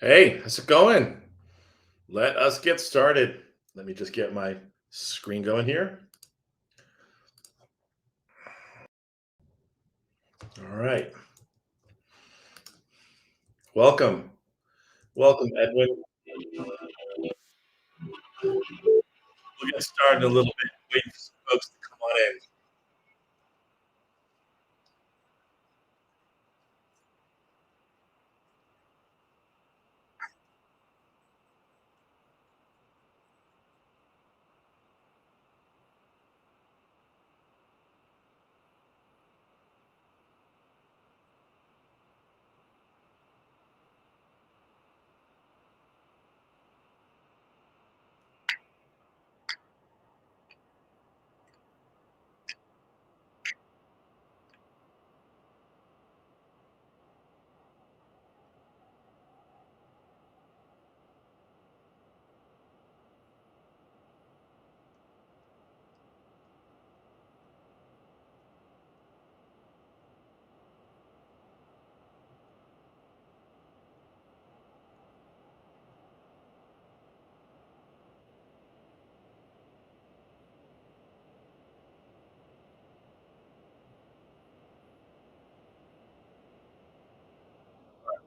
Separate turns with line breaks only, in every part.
Hey, how's it going? Let us get started. Let me just get my screen going here. All right. Welcome. Welcome, Edwin. We'll get started in a little bit. Wait for some folks to come on in.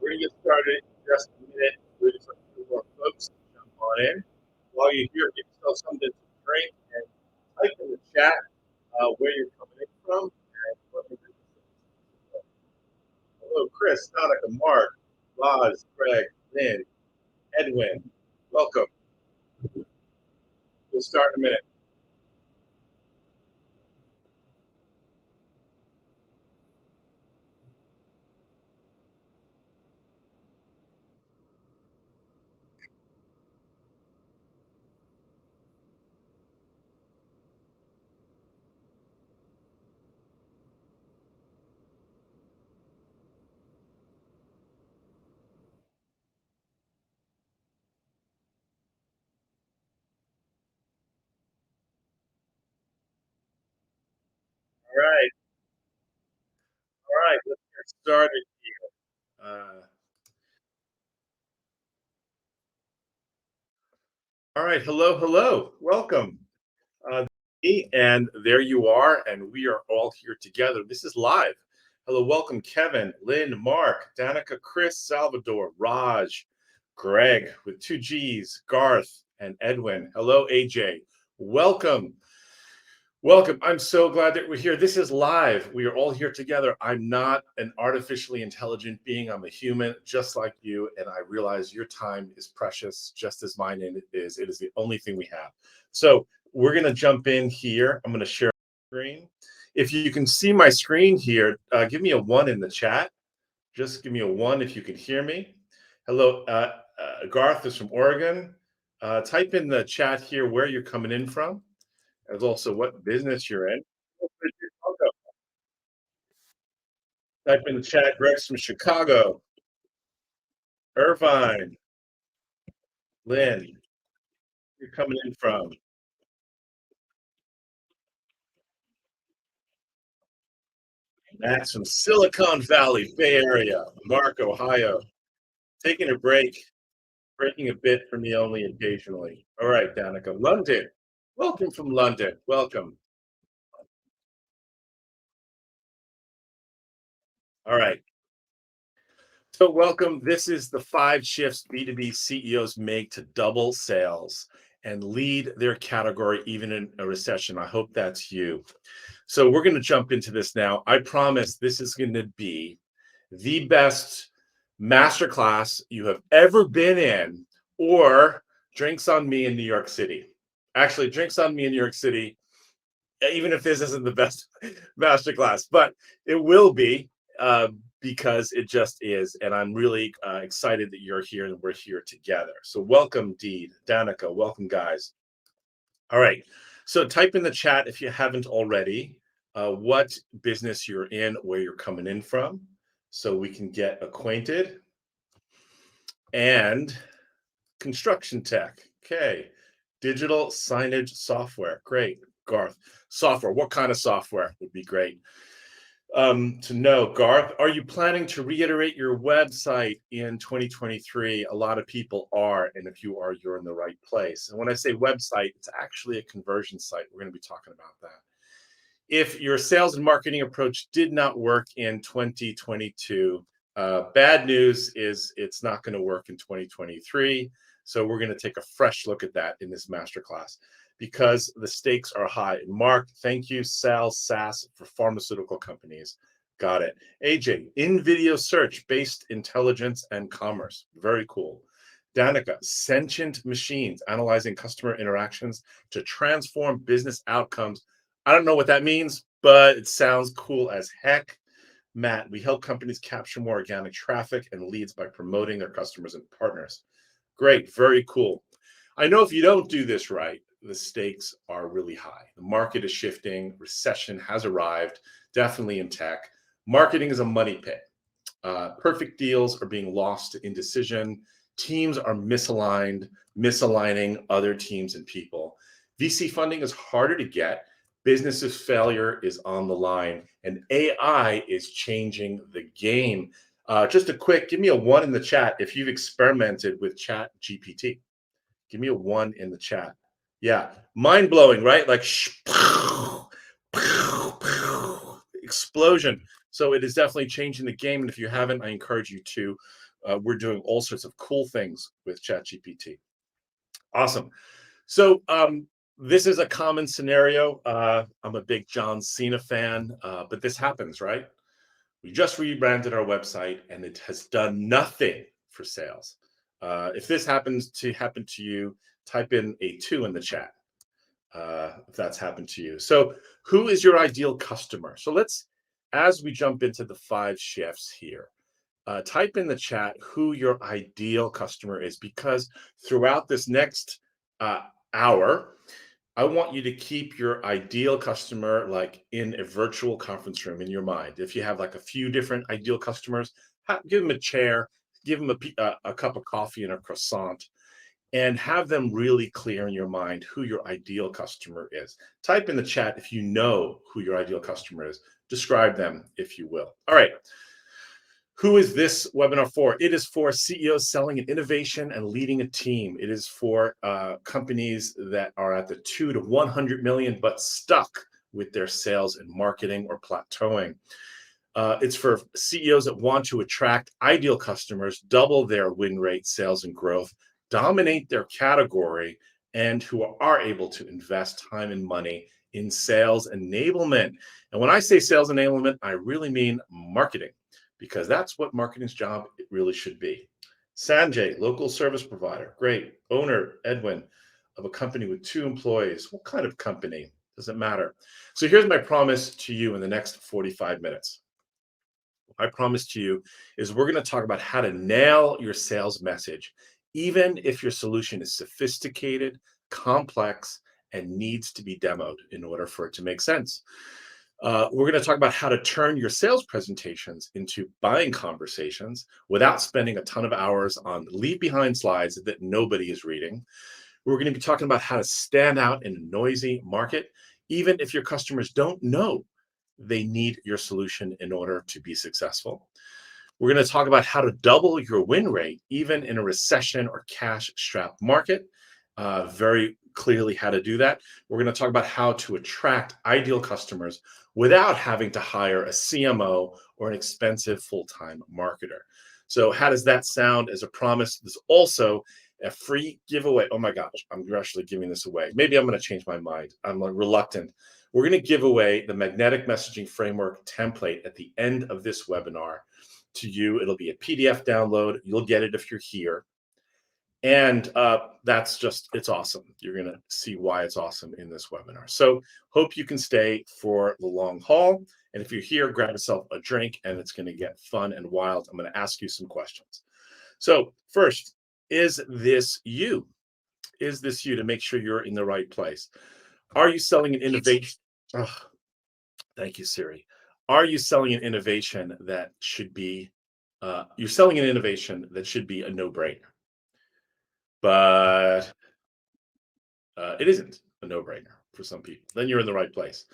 We're going to get started in just a minute. Wait for a few more folks to jump on in. While you're here, get yourself something to drink and type in the chat where you're coming in from. And let me hello, Chris, Donica, Mark, Laz, Greg, Lynn, Edwin. Welcome. We'll start in a minute. All right. All right. Let's get started here. All right. Hello. Hello. Welcome. Uh, and there you are. And we are all here together. This is live. Hello. Welcome, Kevin, Lynn, Mark, Danica, Chris, Salvador, Raj, Greg with two G's, Garth, and Edwin. Hello, AJ. Welcome. Welcome. I'm so glad that we're here. This is live. We are all here together. I'm not an artificially intelligent being. I'm a human just like you. And I realize your time is precious, just as mine is. It is the only thing we have. So we're going to jump in here. I'm going to share my screen. If you can see my screen here, give me a one in the chat. Just give me a one if you can hear me. Hello. Garth is from Oregon. Type in the chat here where you're coming in from, as also what business you're in. Type in the chat, Greg's from Chicago, Irvine, Lynn, you're coming in from. Max from Silicon Valley, Bay Area, Mark, Ohio. Taking a break, breaking a bit for me only occasionally. All right, Danica. London. Welcome from London. Welcome. All right. So, welcome. This is the five shifts B2B CEOs make to double sales and lead their category even in a recession. I hope that's you. So, we're going to jump into this now. I promise this is going to be the best masterclass you have ever been in, or drinks on me in New York City. Actually, drinks on me in New York City, even if this isn't the best masterclass, but it will be because it just is. And I'm really excited that you're here and we're here together. So, welcome, Deed, Danica. Welcome, guys. All right. So, type in the chat if you haven't already what business you're in, where you're coming in from, so we can get acquainted. And construction tech. Okay. Digital signage software. Great. Garth. Software. What kind of software would be great? To know, Garth, are you planning to reiterate your website in 2023? A lot of people are, and if you are, you're in the right place. And when I say website, it's actually a conversion site. We're going to be talking about that. If your sales and marketing approach did not work in 2022, bad news is it's not going to work in 2023. So we're going to take a fresh look at that in this masterclass because the stakes are high. Mark, thank you, Sal SaaS for pharmaceutical companies. Got it. AJ, in video search based intelligence and commerce. Very cool. Danica, sentient machines analyzing customer interactions to transform business outcomes. I don't know what that means, but it sounds cool as heck. Matt, we help companies capture more organic traffic and leads by promoting their customers and partners. Great, very cool. I know if you don't do this right, the stakes are really high. The market is shifting, recession has arrived, definitely in tech. Marketing is a money pit. Perfect deals are being lost to indecision. Teams are misaligned, misaligning other teams and people. VC funding is harder to get. Businesses' failure is on the line, and AI is changing the game. Just a quick, give me a one in the chat if you've experimented with Chat GPT. Give me a one in the chat. Yeah, mind blowing, right? Like explosion. So it is definitely changing the game. And if you haven't, I encourage you to. We're doing all sorts of cool things with ChatGPT. Awesome. So this is a common scenario. I'm a big John Cena fan, but this happens, right? We just rebranded our website and it has done nothing for sales. If this happens to happen to you, type in a two in the chat if that's happened to you. So, who is your ideal customer? So, as we jump into the five shifts here, type in the chat who your ideal customer is because throughout this next hour, I want you to keep your ideal customer like in a virtual conference room in your mind. If you have like a few different ideal customers, give them a chair, give them a cup of coffee and a croissant, and have them really clear in your mind who your ideal customer is. Type in the chat if you know who your ideal customer is. Describe them, if you will. All right. Who is this webinar for? It is for CEOs selling an innovation and leading a team. It is for companies that are at the 2 to 100 million, but stuck with their sales and marketing or plateauing. It's for CEOs that want to attract ideal customers, double their win rate, sales, and growth, dominate their category, and who are able to invest time and money in sales enablement. And when I say sales enablement, I really mean marketing, because that's what marketing's job it really should be. Sanjay, local service provider. Great. Owner, Edwin, of a company with 2 employees. What kind of company? Doesn't matter. So here's my promise to you in the next 45 minutes. I promise to you is we're going to talk about how to nail your sales message, even if your solution is sophisticated, complex, and needs to be demoed in order for it to make sense. We're going to talk about how to turn your sales presentations into buying conversations without spending a ton of hours on leave behind slides that nobody is reading. We're going to be talking about how to stand out in a noisy market, even if your customers don't know they need your solution in order to be successful. We're going to talk about how to double your win rate, even in a recession or cash-strapped market. Very clearly how to do that. We're going to talk about how to attract ideal customers without having to hire a CMO or an expensive full-time marketer. So how does that sound as a promise? There's also a free giveaway. Oh my gosh, I'm actually giving this away. Maybe I'm going to change my mind. I'm reluctant. We're going to give away the magnetic messaging framework template at the end of this webinar to you. It'll be a PDF download. You'll get it if you're here. And that's just, it's awesome. You're going to see why it's awesome in this webinar. So hope you can stay for the long haul. And if you're here, grab yourself a drink and it's going to get fun and wild. I'm going to ask you some questions. So first, is this you? Is this you to make sure you're in the right place? Are you selling an innovation? Oh, thank you, Siri. Are you selling an innovation that should be, you're selling an innovation that should be a no-brainer, but it isn't a no-brainer for some people. Then you're in the right place.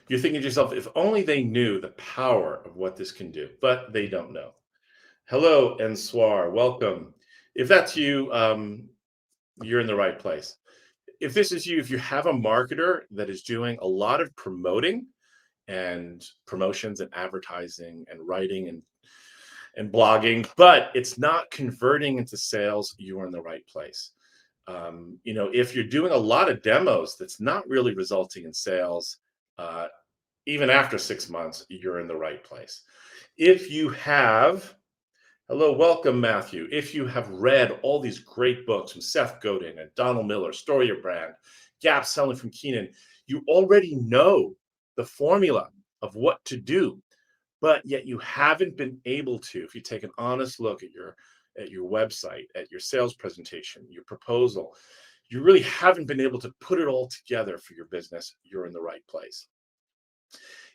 You're thinking to yourself, if only they knew the power of what this can do, but they don't know. Hello, Enswar, welcome. If that's you, you're in the right place. If this is you, if you have a marketer that is doing a lot of promoting and promotions and advertising and writing and blogging, but it's not converting into sales, you are in the right place. If you're doing a lot of demos that's not really resulting in sales, uh, even after 6 months, you're in the right place. If you have, hello, welcome, Matthew. If you have read all these great books from Seth Godin and Donald Miller, Story Your Brand, Gap Selling from Keenan, you already know the formula of what to do, but yet you haven't been able to. If you take an honest look at your website, at your sales presentation, your proposal, you really haven't been able to put it all together for your business, you're in the right place.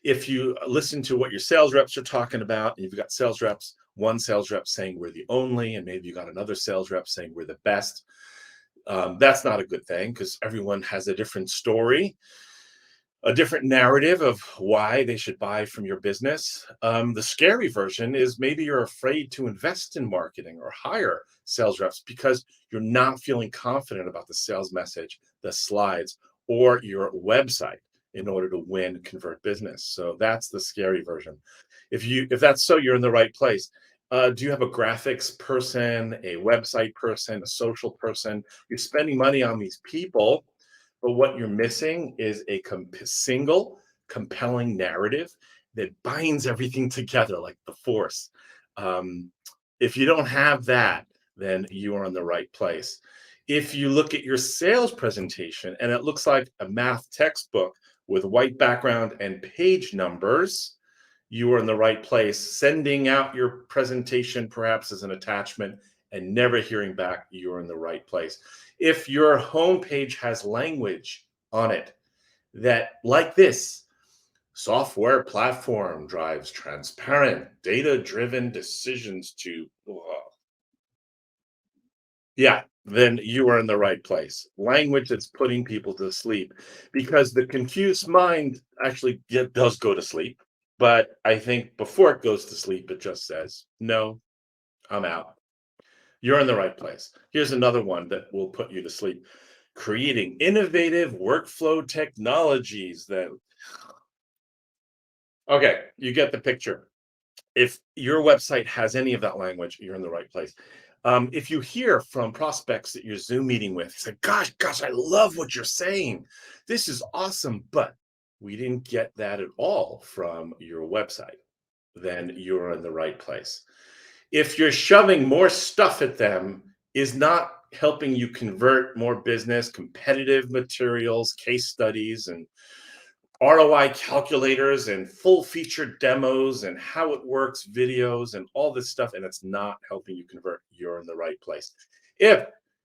If you listen to what your sales reps are talking about, and you've got sales reps, one sales rep saying we're the only, and maybe you got another sales rep saying we're the best, that's not a good thing because everyone has a different story, a different narrative of why they should buy from your business. The scary version is maybe you're afraid to invest in marketing or hire sales reps because you're not feeling confident about the sales message, the slides, or your website in order to win, convert business. So that's the scary version. If that's so, you're in the right place. Do you have a graphics person, a website person, a social person? You're spending money on these people, but what you're missing is a single compelling narrative that binds everything together like the force. Um, if you don't have that, then you are in the right place. If you look at your sales presentation and it looks like a math textbook with white background and page numbers, you are in the right place. Sending out your presentation perhaps as an attachment and never hearing back, you're in the right place. If your homepage has language on it that, like this, software platform drives transparent, data driven decisions to, yeah, then you are in the right place. Language that's putting people to sleep because the confused mind actually does go to sleep. But I think before it goes to sleep, it just says, no, I'm out. You're in the right place. Here's another one that will put you to sleep: creating innovative workflow technologies that, okay, you get the picture. If your website has any of that language, you're in the right place. If you hear from prospects that you're Zoom meeting with, say, gosh, I love what you're saying. This is awesome, but we didn't get that at all from your website, then you're in the right place. If you're shoving more stuff at them is not helping you convert more business, competitive materials, case studies, and ROI calculators and full featured demos and how it works, videos and all this stuff, and it's not helping you convert, you're in the right place. If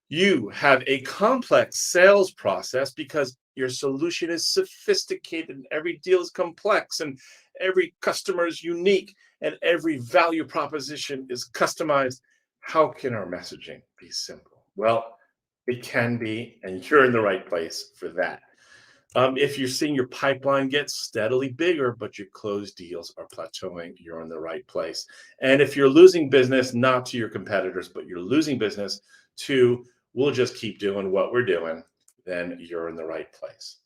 you have a complex sales process because your solution is sophisticated and every deal is complex and every customer is unique and every value proposition is customized, how can our messaging be simple? Well, it can be, and you're in the right place for that. If you're seeing your pipeline get steadily bigger, but your closed deals are plateauing, you're in the right place. And if you're losing business, not to your competitors, but you're losing business to, we'll just keep doing what we're doing, then you're in the right place.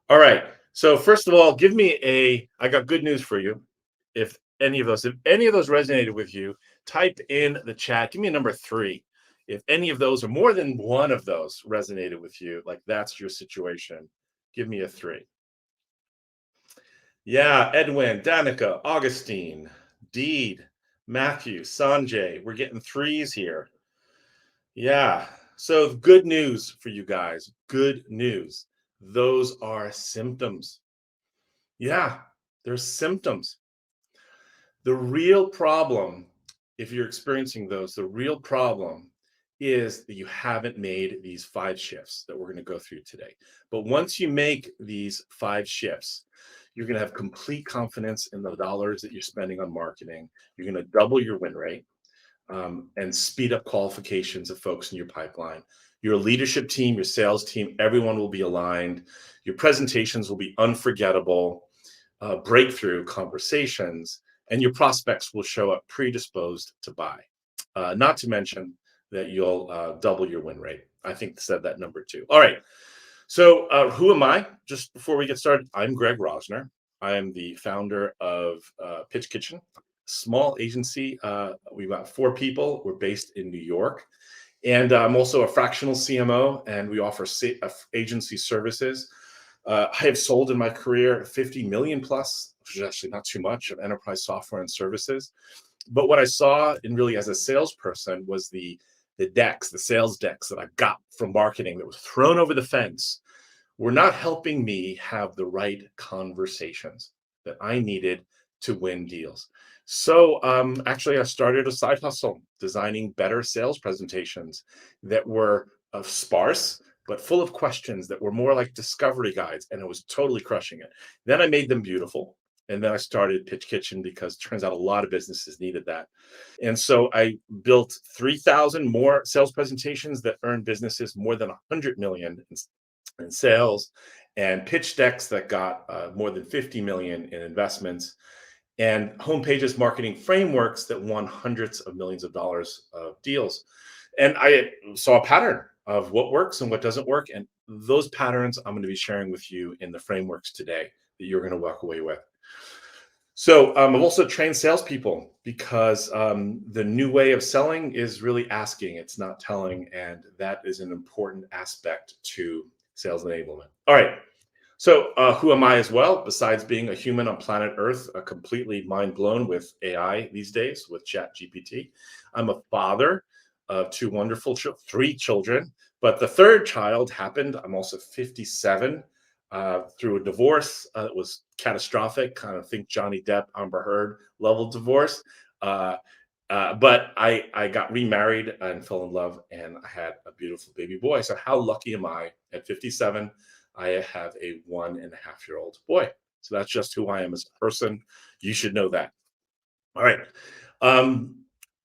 All right. So first of all, I got good news for you. If any of those resonated with you, type in the chat. Give me a number 3. If any of those or more than one of those resonated with you, like that's your situation, give me a 3. Yeah, Edwin, Danica, Augustine, Deed, Matthew, Sanjay. We're getting 3s here. Yeah. So good news for you guys. Good news. Those are symptoms. Yeah, they're symptoms. The real problem, if you're experiencing those, the real problem is that you haven't made these 5 shifts that we're going to go through today. But once you make these 5 shifts, you're going to have complete confidence in the dollars that you're spending on marketing. You're going to double your win rate, and speed up qualifications of folks in your pipeline. Your leadership team, your sales team, everyone will be aligned. Your presentations will be unforgettable. breakthrough conversations, and your prospects will show up predisposed to buy. Not to mention that you'll double your win rate. I think said that number two. All right. So, who am I? Just before we get started, I'm Greg Rosner. I am the founder of Pitch Kitchen, small agency. We've got 4 people. We're based in New York. And I'm also a fractional CMO, and we offer agency services. I have sold in my career 50 million plus, which is actually not too much, of enterprise software and services. But what I saw, and really as a salesperson, was the sales decks that I got from marketing that was thrown over the fence were not helping me have the right conversations that I needed to win deals. So actually, I started a side hustle designing better sales presentations that were sparse, but full of questions that were more like discovery guides, and it was totally crushing it. Then I made them beautiful. And then I started Pitch Kitchen because it turns out a lot of businesses needed that. And so I built 3,000 more sales presentations that earned businesses more than 100 million in sales, and pitch decks that got more than 50 million in investments, and homepages marketing frameworks that won hundreds of millions of dollars of deals. And I saw a pattern of what works and what doesn't work. And those patterns I'm going to be sharing with you in the frameworks today that you're going to walk away with. So I've also trained salespeople because the new way of selling is really asking, it's not telling. And that is an important aspect to sales enablement. All right. So who am I as well? Besides being a human on planet Earth, completely mind blown with AI these days with Chat GPT. I'm a father of 2 wonderful 3 children, but the third child happened. I'm also 57 through a divorce that was catastrophic. Kind of think Johnny Depp, Amber Heard level divorce. But I got remarried and fell in love, and I had a beautiful baby boy. So how lucky am I at 57? I have a 1.5-year-old boy. So that's just who I am as a person. You should know that. All right. Um,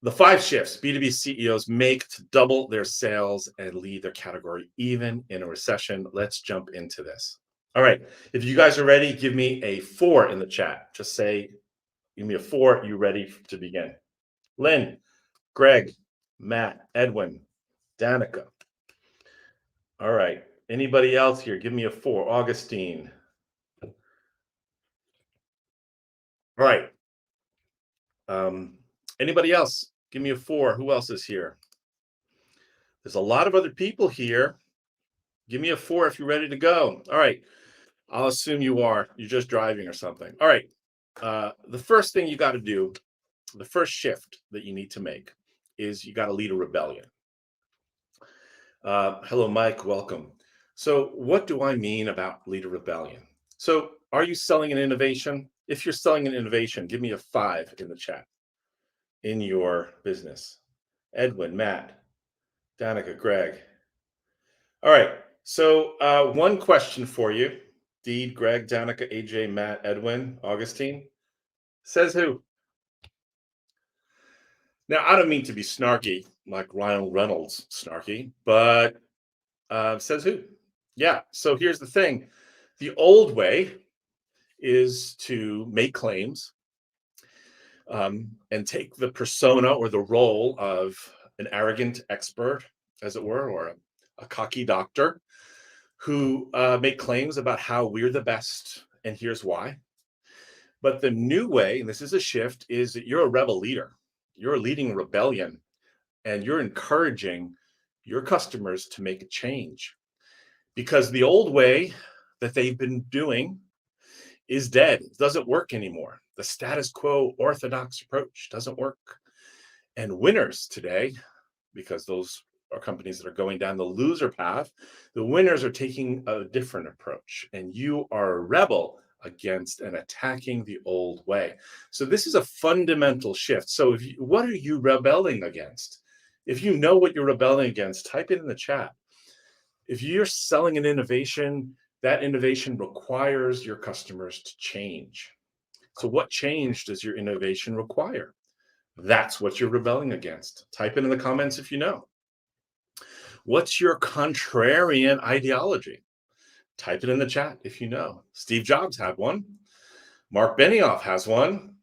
the 5 shifts B2B CEOs make to double their sales and lead their category, even in a recession. Let's jump into this. All right. If you guys are ready, give me a 4 in the chat. Just say, give me a 4. You ready to begin? Lynn, Greg, Matt, Edwin, Danica. All right. Anybody else here? Give me a 4. Augustine. All right. Anybody else? Give me a 4. Who else is here? There's a lot of other people here. Give me a 4 if you're ready to go. All right. I'll assume you are. You're just driving or something. All right. The first thing you got to do, the first shift that you need to make is you got to lead a rebellion. Hello, Mike. Welcome. So what do I mean about lead a rebellion? So are you selling an innovation? If you're selling an innovation, give me a 5 in the chat in your business. Edwin, Matt, Danica, Greg. All right. So one question for you. Deed, Greg, Danica, AJ, Matt, Edwin, Augustine. Says who? Now, I don't mean to be snarky, like Ryan Reynolds snarky, but says who? Yeah. So here's the thing. The old way is to make claims and take the persona or the role of an arrogant expert, as it were, or a cocky doctor who make claims about how we're the best and here's why. But the new way, and this is a shift, is that you're a rebel leader. You're leading a rebellion and you're encouraging your customers to make a change because the old way that they've been doing is dead. It doesn't work anymore. The status quo orthodox approach doesn't work. And winners today, because those are companies that are going down the loser path, the winners are taking a different approach. And you are a rebel against and attacking the old way. So this is a fundamental shift. So what are you rebelling against? If you know what you're rebelling against, type it in the chat. If you're selling an innovation, that innovation requires your customers to change. So what change does your innovation require? That's what you're rebelling against. Type it in the comments if you know. What's your contrarian ideology? Type it in the chat if you know. Steve Jobs had one. Mark Benioff has one.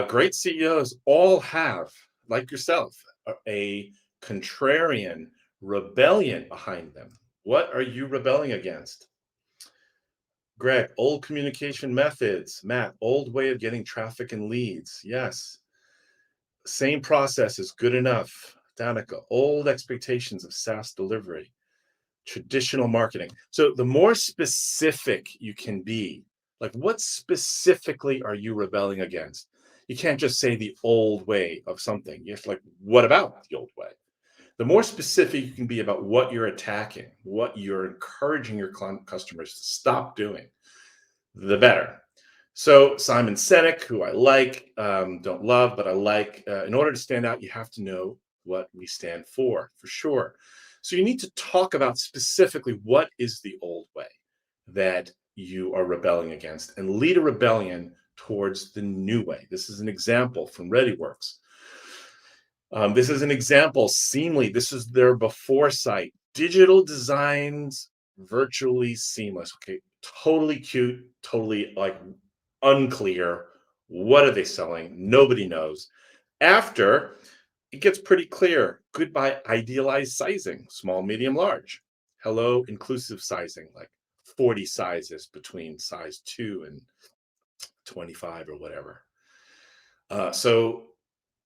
Great CEOs all have, like yourself, a contrarian rebellion behind them. What are you rebelling against? Greg, old communication methods. Matt, old way of getting traffic and leads. Yes. Same process is good enough. Danica, old expectations of SaaS delivery, traditional marketing. So the more specific you can be, like what specifically are you rebelling against? You can't just say the old way of something. You have to like, what about the old way? The more specific you can be about what you're attacking, what you're encouraging your customers to stop doing, the better. So Simon Sinek, who I like, don't love, but I like. In order to stand out, you have to know what we stand for sure. So you need to talk about specifically what is the old way that you are rebelling against, and lead a rebellion towards the new way. This is an example from ReadyWorks. This is an example. Seamly. This is their before site. Digital designs, virtually seamless. Okay, totally cute, totally like unclear. What are they selling? Nobody knows. After, it gets pretty clear. Goodbye, idealized sizing, small, medium, large. Hello, inclusive sizing, like 40 sizes between size 2 and 25 or whatever. So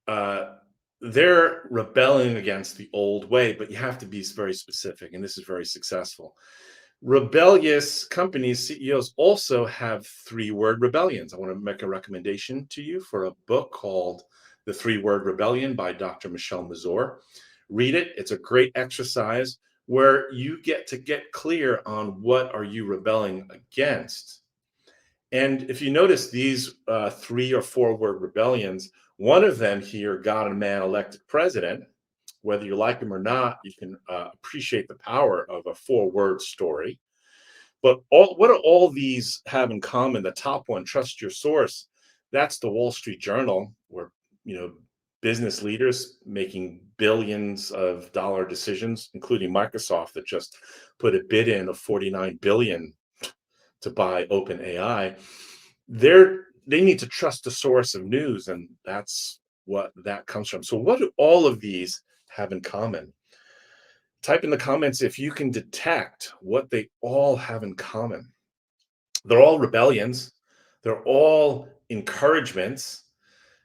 uh, they're rebelling against the old way, but you have to be very specific, and this is very successful. Rebellious companies, CEOs also have 3-word rebellions. I want to make a recommendation to you for a book called The 3-Word Rebellion by Dr. Michelle Mazur. Read it. It's a great exercise where you get to get clear on what are you rebelling against. And if you notice these 3 or 4 word rebellions, one of them here got a man elected president. Whether you like him or not, you can appreciate the power of a 4-word story. But what do all these have in common? The top one, trust your source. That's the Wall Street Journal, where you know business leaders making billions of dollar decisions, including Microsoft that just put a bid in of 49 billion to buy OpenAI. They need to trust the source of news, and that's what that comes from. So, what do all of these have in common? Type in the comments if you can detect what they all have in common. They're all rebellions. They're all encouragements.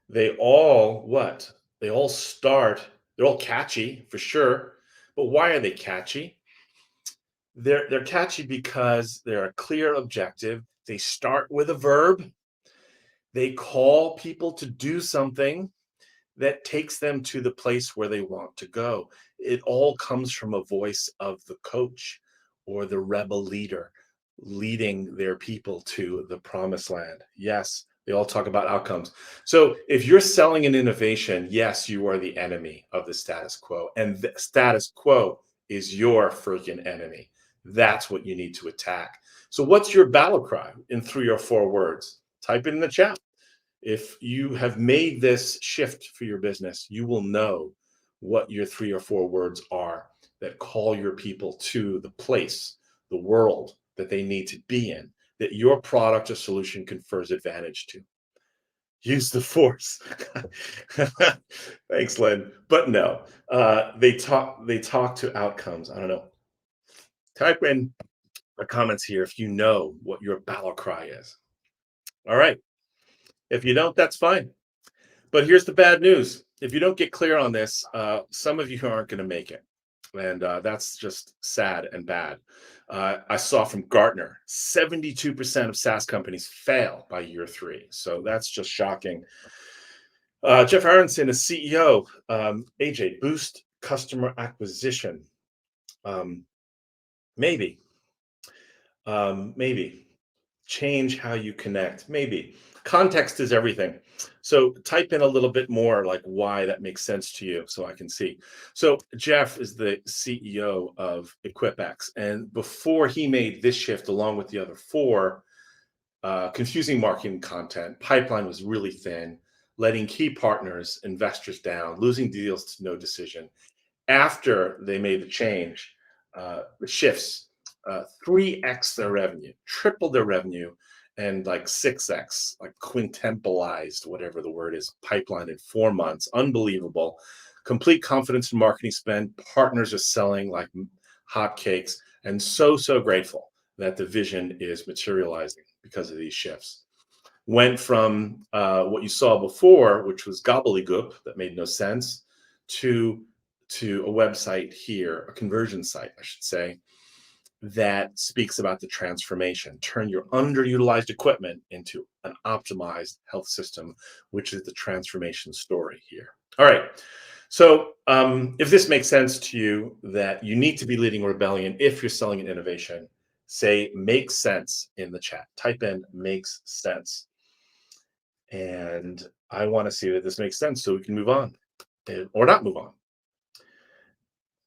They all what? They all start. They're all catchy for sure. But why are they catchy? They're catchy because they're a clear objective. They start with a verb. They call people to do something that takes them to the place where they want to go. It all comes from a voice of the coach or the rebel leader leading their people to the promised land. Yes, they all talk about outcomes. So if you're selling an innovation, yes, you are the enemy of the status quo. And the status quo is your freaking enemy. That's what you need to attack. So what's your battle cry in 3 or 4 words? Type it in the chat. If you have made this shift for your business, you will know what your 3 or 4 words are that call your people to the place, the world that they need to be in, that your product or solution confers advantage to. Use the force. Thanks, Lynn. But no, they talk to outcomes. I don't know. Type in the comments here if you know what your battle cry is. All right. If you don't, that's fine. But here's the bad news. If you don't get clear on this, some of you aren't going to make it. And that's just sad and bad. I saw from Gartner, 72% of SaaS companies fail by year 3. So that's just shocking. Jeff Aronson is CEO. AJ, boost customer acquisition. Um, maybe. Maybe. Change how you connect. Maybe. Context is everything. So type in a little bit more like why that makes sense to you so I can see. So Jeff is the CEO of EquipX. And before he made this shift along with the other 4, confusing marketing content, pipeline was really thin, letting key partners, investors down, losing deals to no decision. After they made the change, the shifts, 3x their revenue, tripled their revenue, and like 6x, like quintuplized, whatever the word is, pipeline in 4 months. Unbelievable. Complete confidence in marketing spend. Partners are selling like hotcakes, and so grateful that the vision is materializing because of these shifts. Went from what you saw before, which was gobbledygook that made no sense, to a website here, a conversion site, I should say, that speaks about the transformation. Turn your underutilized equipment into an optimized health system, which is the transformation story here. All right. So, if this makes sense to you, that you need to be leading a rebellion if you're selling an innovation, say makes sense in the chat. Type in makes sense. And I want to see that this makes sense so we can move on or not move on.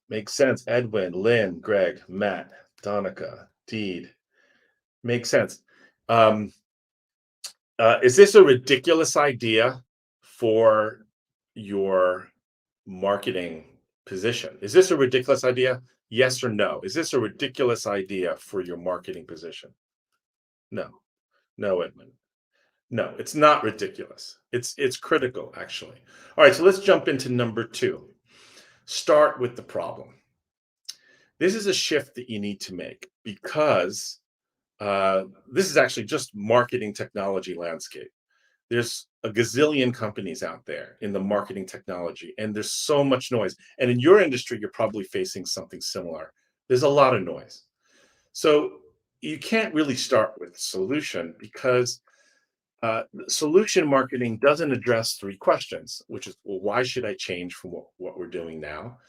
Makes sense. Edwin, Lynn, Greg, Matt, Donica, Deed. Makes sense. Um, is this a ridiculous idea for your marketing position? Is this a ridiculous idea? Yes or no? Is this a ridiculous idea for your marketing position? No. No, Edmund. No, it's not ridiculous. It's critical, actually. All right, so let's jump into number two. Start with the problem. This is a shift that you need to make because this is actually just marketing technology landscape. There's a gazillion companies out there in the marketing technology, and there's so much noise. And in your industry, you're probably facing something similar. There's a lot of noise. So you can't really start with solution because solution marketing doesn't address three questions, which is, well, why should I change from what we're doing now?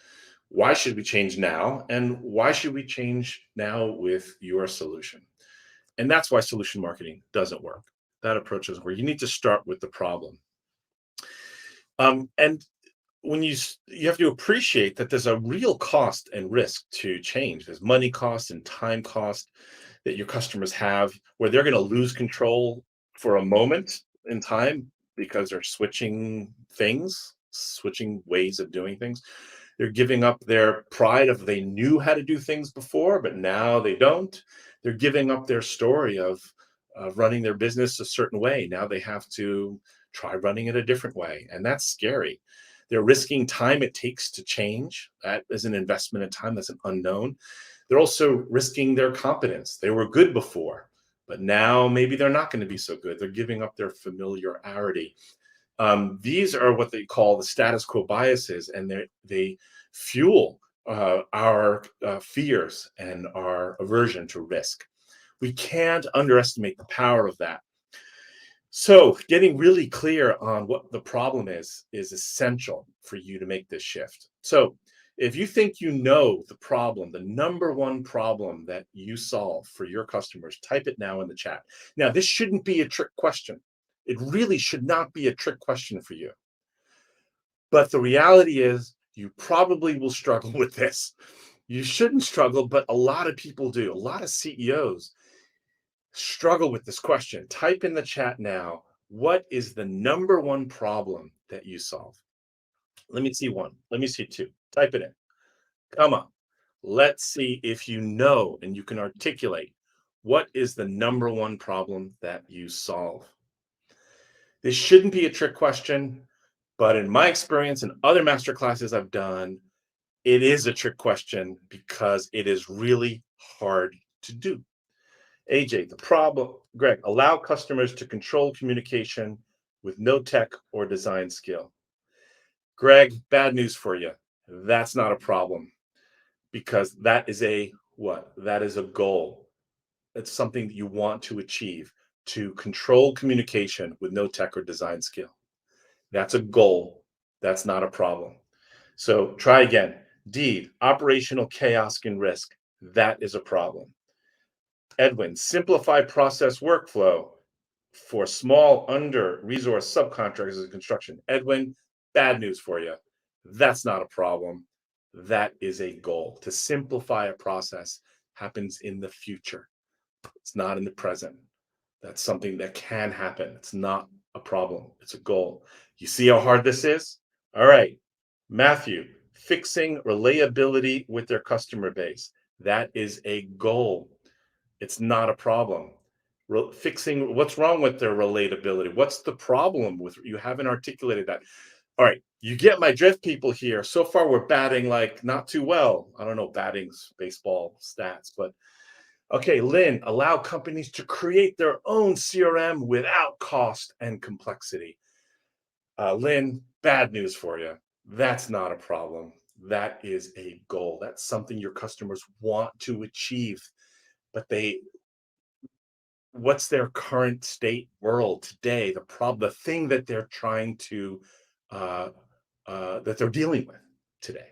Why should we change now? And why should we change now with your solution? And that's why solution marketing doesn't work. That approach is where you need to start with the problem. And when you have to appreciate that there's a real cost and risk to change. There's money cost and time cost that your customers have, where they're going to lose control for a moment in time because they're switching things, switching ways of doing things. They're giving up their pride of they knew how to do things before, but now they don't. They're giving up their story of running their business a certain way. Now they have to try running it a different way. And that's scary. They're risking time it takes to change. That is an investment in time, that's an unknown. They're also risking their competence. They were good before, but now maybe they're not going to be so good. They're giving up their familiarity. These are what they call the status quo biases, and they fuel our fears and our aversion to risk. We can't underestimate the power of that. So, getting really clear on what the problem is essential for you to make this shift. So, if you think you know the problem, the number one problem that you solve for your customers, type it now in the chat. Now, this shouldn't be a trick question. It really should not be a trick question for you. But the reality is, you probably will struggle with this. You shouldn't struggle, but a lot of people do. A lot of CEOs struggle with this question. Type in the chat now, what is the number one problem that you solve? Let me see one. Let me see two. Type it in. Come on. Let's see if you know and you can articulate what is the number one problem that you solve. This shouldn't be a trick question, but in my experience and other master classes I've done, it is a trick question because it is really hard to do. AJ, the problem, Greg, allow customers to control communication with no tech or design skill. Greg, bad news for you. That's not a problem because that is a what? That is a goal. It's something that you want to achieve, to control communication with no tech or design skill. That's a goal. That's not a problem. So try again. Deed, operational chaos and risk. That is a problem. Edwin, simplify process workflow for small under-resourced subcontractors in construction. Edwin, bad news for you. That's not a problem. That is a goal. To simplify a process happens in the future. It's not in the present. That's something that can happen. It's not a problem. It's a goal. You see how hard this is? All right. Matthew, fixing reliability with their customer base. That is a goal. It's not a problem. fixing what's wrong with their relatability. What's the problem with you haven't articulated that. All right, you get my drift, people here. So far, we're batting like not too well. I don't know batting's baseball stats, but okay, Lynn, allow companies to create their own CRM without cost and complexity. Lynn, bad news for you. That's not a problem. That is a goal. That's something your customers want to achieve, but what's their current state world today? The thing that they're trying to, uh, that they're dealing with today.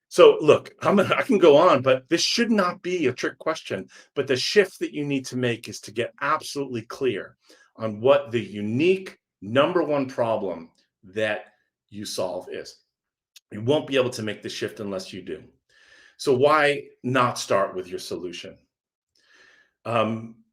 So look, I can go on, but this should not be a trick question. But the shift that you need to make is to get absolutely clear on what the unique number one problem that you solve is. You won't be able to make the shift unless you do. So why not start with your solution?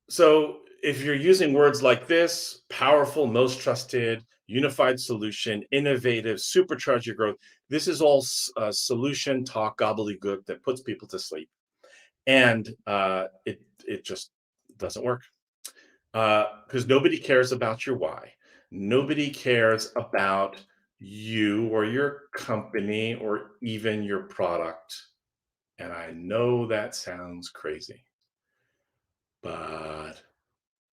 So if you're using words like this, powerful, most trusted, unified solution, innovative, supercharge your growth, this is all solution talk gobbledygook that puts people to sleep. And it just doesn't work because nobody cares about your why. Nobody cares about you or your company or even your product. And I know that sounds crazy, but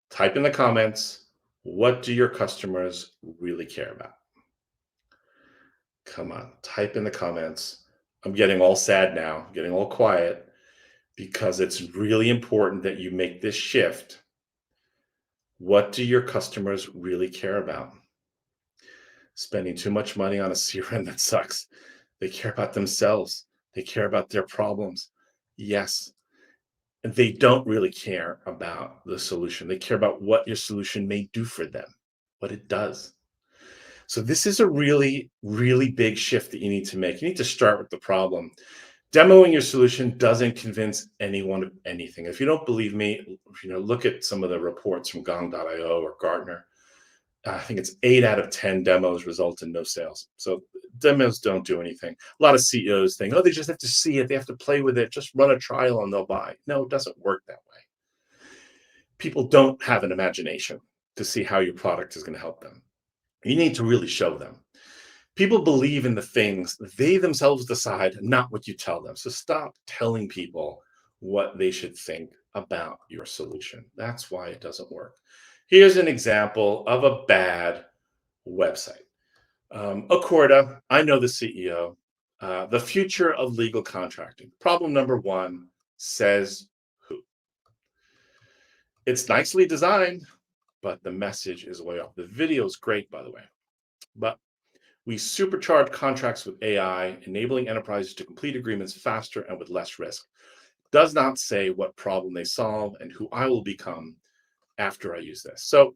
type in the comments, what do your customers really care about? Come on, type in the comments. I'm getting all sad now, getting all quiet because it's really important that you make this shift. What do your customers really care about? Spending too much money on a CRM that sucks. They care about themselves. They care about their problems. Yes, and they don't really care about the solution. They care about what your solution may do for them, what it does. So this is a really, really big shift that you need to make. You need to start with the problem. Demoing your solution doesn't convince anyone of anything. If you don't believe me, look at some of the reports from Gong.io or Gartner. I think it's 8 out of 10 demos result in no sales. So demos don't do anything. A lot of CEOs think, oh, they just have to see it. They have to play with it. Just run a trial and they'll buy. No, it doesn't work that way. People don't have an imagination to see how your product is going to help them. You need to really show them. People believe in the things they themselves decide, not what you tell them. So stop telling people what they should think about your solution. That's why it doesn't work. Here's an example of a bad website. Accorda, I know the CEO. The future of legal contracting. Problem number one, says who? It's nicely designed, but the message is way off. The video is great, by the way. But we supercharge contracts with AI, enabling enterprises to complete agreements faster and with less risk. Does not say what problem they solve and who I will become after I use this. So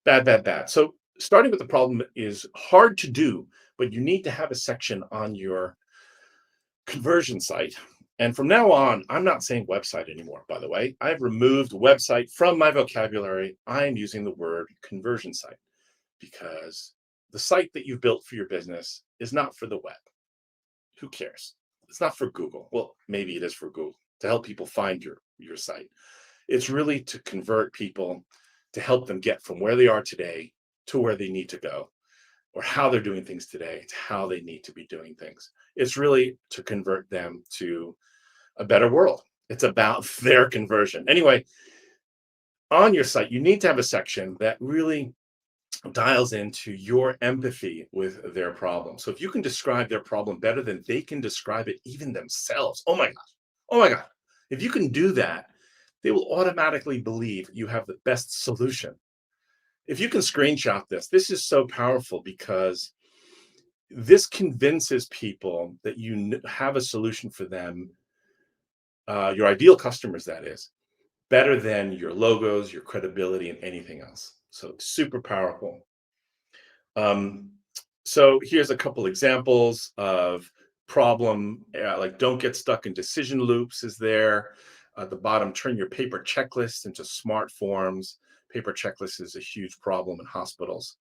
bad, bad, bad. So starting with the problem is hard to do, but you need to have a section on your conversion site. And from now on, I'm not saying website anymore, by the way. I've removed website from my vocabulary. I'm using the word conversion site because the site that you've built for your business is not for the web. Who cares? It's not for Google. Well, maybe it is for Google to help people find your site. It's really to convert people, to help them get from where they are today to where they need to go, or how they're doing things today to how they need to be doing things. It's really to convert them to a better world. It's about their conversion. Anyway, on your site, you need to have a section that really dials into your empathy with their problem. So if you can describe their problem better than they can describe it even themselves, oh my gosh, oh my God. If you can do that, they will automatically believe you have the best solution. If you can screenshot this is so powerful because this convinces people that you have a solution for them, your ideal customers, that is, better than your logos, your credibility, and anything else. So super powerful. So here's a couple examples of problem, like don't get stuck in decision loops is there. At the bottom, turn your paper checklist into smart forms. Paper checklist is a huge problem in hospitals.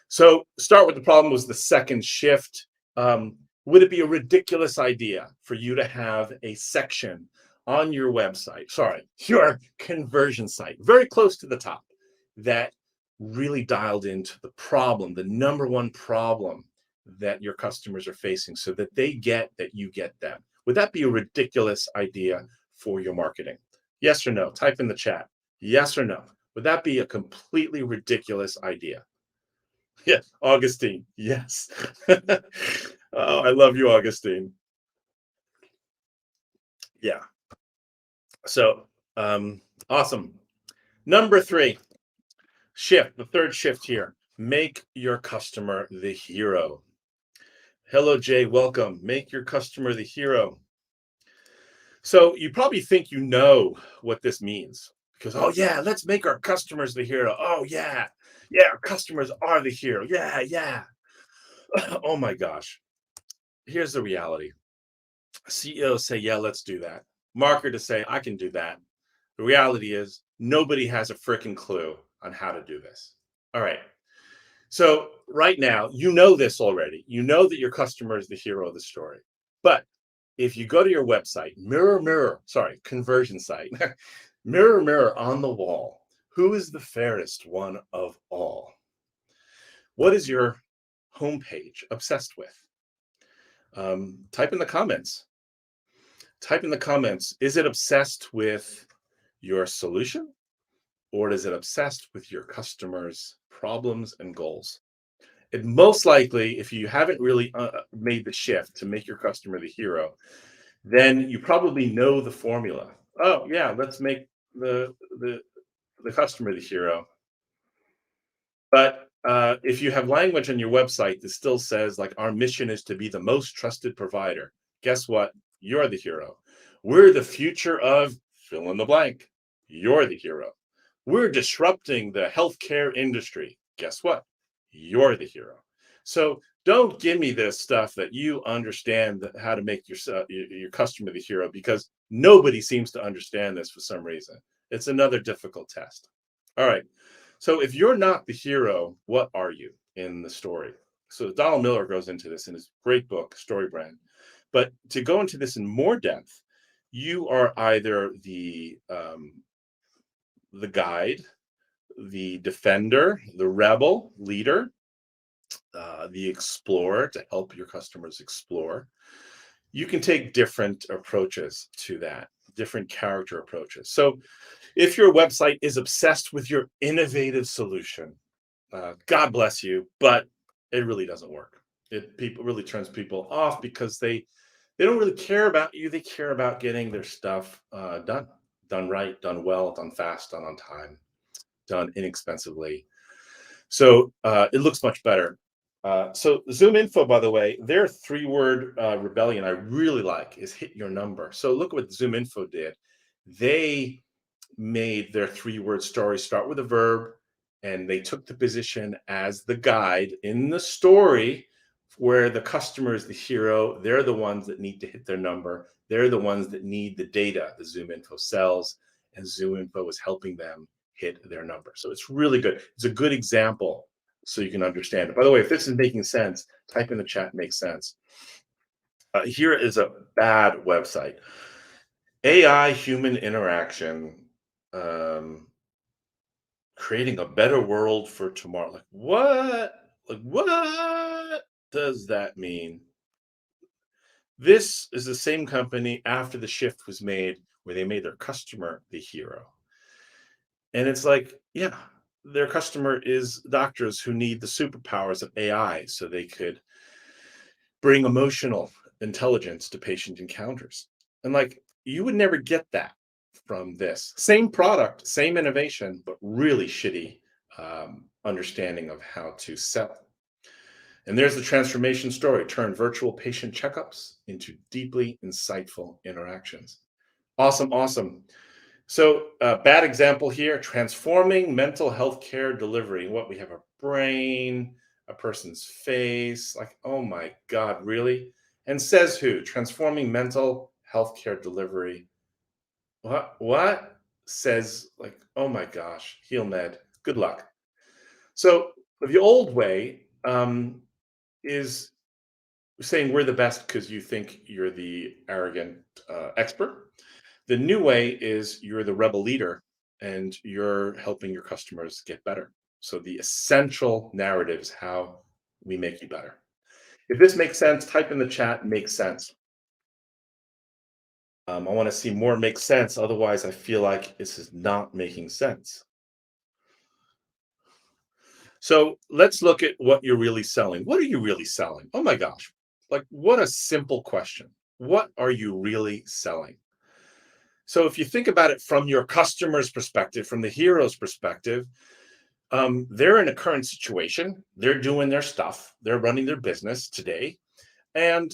So start with the problem was the second shift. Would it be a ridiculous idea for you to have a section on your website, sorry, your conversion site, very close to the top, that really dialed into the problem, the number one problem that your customers are facing so that they get that you get them? Would that be a ridiculous idea for your marketing? Yes or no? Type in the chat. Yes or no? Would that be a completely ridiculous idea? Yeah, Augustine. Yes. Oh, I love you, Augustine. Yeah. So, awesome. Number three, shift, the third shift here. Make your customer the hero. Hello, Jay. Welcome. Make your customer the hero. So, you probably think you know what this means because, oh, yeah, let's make our customers the hero. Oh, yeah. Yeah, our customers are the hero. Yeah, yeah. Oh, my gosh. Here's the reality. CEOs say, yeah, let's do that. Marketers say, I can do that. The reality is, nobody has a freaking clue on how to do this. All right. So, right now, you know this already. You know that your customer is the hero of the story. But if you go to your website, mirror, mirror, sorry, conversion site, mirror, mirror on the wall, who is the fairest one of all? What is your homepage obsessed with? Type in the comments. Type in the comments. Is it obsessed with your solution, or is it obsessed with your customers' problems and goals? And most likely, if you haven't really made the shift to make your customer the hero, then you probably know the formula. Oh yeah, let's make the customer the hero. But if you have language on your website that still says like our mission is to be the most trusted provider, guess what? You're the hero. We're the future of fill in the blank. You're the hero. We're disrupting the healthcare industry. Guess what? You're the hero. So don't give me this stuff that you understand how to make your customer the hero, because nobody seems to understand this for some reason. It's another difficult test. All right. So if you're not the hero, what are you in the story? So Donald Miller goes into this in his great book, Story Brand. But to go into this in more depth, you are either the guide, the defender, the rebel leader, the explorer to help your customers explore. You can take different approaches to that, different character approaches. So if your website is obsessed with your innovative solution, God bless you, but it really doesn't work. It people really turns people off because they don't really care about you. They care about getting their stuff done right, done well, done fast, done on time, done inexpensively. So it looks much better. So Zoom Info, by the way, their three-word rebellion I really like is hit your number. So look what Zoom Info did. They made their three-word story start with a verb, and they took the position as the guide in the story where the customer is the hero. They're the ones that need to hit their number. They're the ones that need the data the Zoom Info sells, and Zoom Info is helping them hit their number. So it's really good. It's a good example so you can understand it. By the way, if this is making sense, type in the chat makes sense. Here is a bad website. AI human interaction, um, creating a better world for tomorrow. Like what? Like what does that mean? This is the same company after the shift was made where they made their customer the hero. And it's like, yeah, their customer is doctors who need the superpowers of AI so they could bring emotional intelligence to patient encounters. And like, you would never get that from this. Same product, same innovation, but really shitty understanding of how to sell. And there's the transformation story: turn virtual patient checkups into deeply insightful interactions. Awesome, awesome. So, bad example here: transforming mental health care delivery. What we have a brain, a person's face. Like, oh my God, really? And says who? Transforming mental health care delivery. What? What? Says, like, oh my gosh, heal med. Good luck. So, the old way is saying we're the best because you think you're the arrogant expert. The new way is you're the rebel leader and you're helping your customers get better. So the essential narrative is how we make you better. If this makes sense, type in the chat, makes sense. I want to see more make sense. Otherwise, I feel like this is not making sense. So let's look at what you're really selling. What are you really selling? Oh my gosh. Like, what a simple question. What are you really selling? So if you think about it from your customer's perspective, from the hero's perspective, they're in a current situation. They're doing their stuff. They're running their business today. And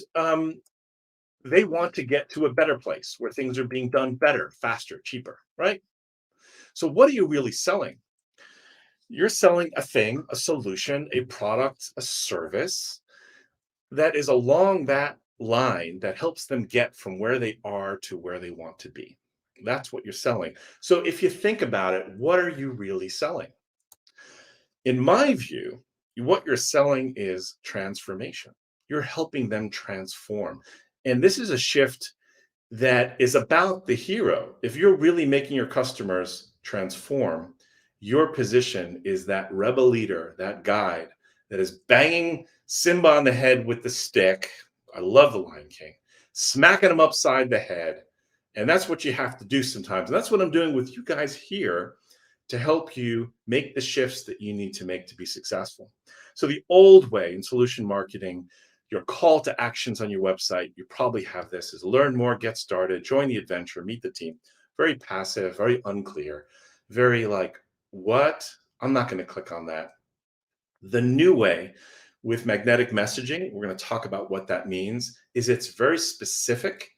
they want to get to a better place where things are being done better, faster, cheaper, right? So what are you really selling? You're selling a thing, a solution, a product, a service that is along that line that helps them get from where they are to where they want to be. That's what you're selling. So if you think about it, what are you really selling? In my view, what you're selling is transformation. You're helping them transform. And this is a shift that is about the hero. If you're really making your customers transform, your position is that rebel leader, that guide that is banging Simba on the head with the stick. I love the Lion King, smacking him upside the head. And that's what you have to do sometimes. And that's what I'm doing with you guys here to help you make the shifts that you need to make to be successful. So, the old way in solution marketing, your call to actions on your website, you probably have this, is learn more, get started, join the adventure, meet the team. Very passive, very unclear, very like, what? I'm not going to click on that. The new way with magnetic messaging, we're going to talk about what that means, is it's very specific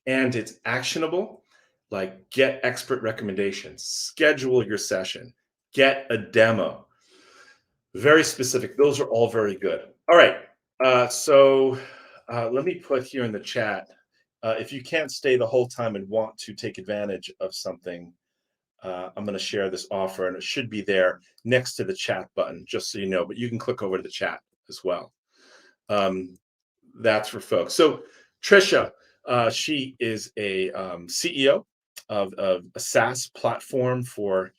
and it's actionable. Like, get expert recommendations, schedule your session, get a demo. Very specific. Those are all very good. All right. Let me put here in the chat. If you can't stay the whole time and want to take advantage of something, I'm going to share this offer, and it should be there next to the chat button, just so you know. But you can click over to the chat as well. That's for folks. So Trisha, she is a CEO of a SaaS platform for